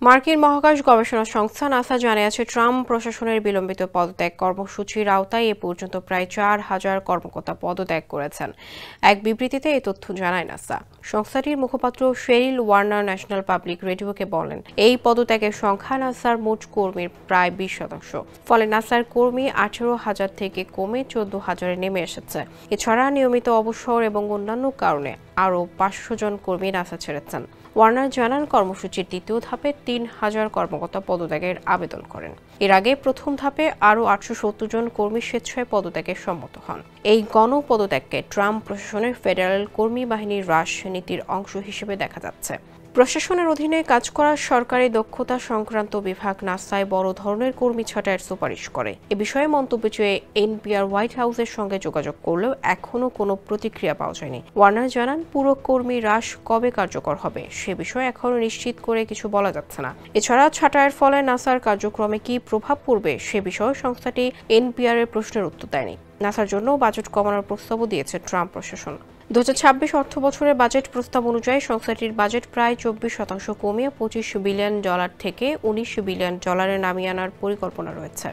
মার্কিন মহাকাশ গবেষণা সংস্থা নাসা জানিয়েছে ট্রাম্প প্রশাসনের বিলম্বিত পদত্যাগ কর্মসূচির আওতায় এ পর্যন্ত প্রায় 4,000 কর্মকর্তা পদত্যাগ করেছেন। এক বিবৃতিতে এই তথ্য জানায় নাসা। সংস্থাটির মুখপাত্র শেরিল ওয়ার্নার ন্যাশনাল পাবলিক রেডিওকে বলেন, এই পদত্যাগের সংখ্যা নাসার মোট কর্মীর প্রায় 20%। ফলে নাসার কর্মী 18,000 থেকে কমে 14,000-এ নেমে এসেছে। এছাড়া নিয়মিত অবসর এবং অন্যান্য কারণে আরও 500 জন কর্মী নাসা ছেড়েছেন। ওয়ার্নার জানান, কর্মসূচির দ্বিতীয় ধাপে 3,000 কর্মকর্তা পদত্যাগের আবেদন করেন। এর আগে প্রথম ধাপে আরও 870 জন কর্মী স্বেচ্ছায় পদত্যাগে সম্মত হন। এই গণপদত্যাগকে ট্রাম্প প্রশাসনের ফেডারেল কর্মী বাহিনীর হ্রাস নীতির অংশ হিসেবে দেখা যাচ্ছে। প্রশাসনের অধীনে কাজ করা সরকারি দক্ষতা সংক্রান্ত বিভাগ নাসায় বড় ধরনের কর্মী ছাঁটাইয়ের সুপারিশ করে। এ বিষয়ে মন্তব্য চেয়ে এনপিআর হোয়াইট হাউসের সঙ্গে যোগাযোগ করলেও এখনও কোনো প্রতিক্রিয়া পাওয়া যায়নি। ওয়ার্নার জানান, পুরো কর্মী হ্রাস কবে কার্যকর হবে সে বিষয়ে এখনও নিশ্চিত করে কিছু বলা যাচ্ছে না। এছাড়া ছাঁটাইয়ের ফলে নাসার কার্যক্রমে কি প্রভাব পড়বে সে বিষয়ে সংস্থাটি এনপিআর এর প্রশ্নের উত্তর দেয়নি। নাসার জন্য বাজেট কমানোর প্রস্তাবও দিয়েছে ট্রাম্প প্রশাসন। 2026 অর্থ বছরের বাজেট প্রস্তাব অনুযায়ী সংস্থাটির বাজেট প্রায় 24% কমিয়ে $25 বিলিয়ন থেকে $19 বিলিয়ন নামিয়ে আনার পরিকল্পনা রয়েছে।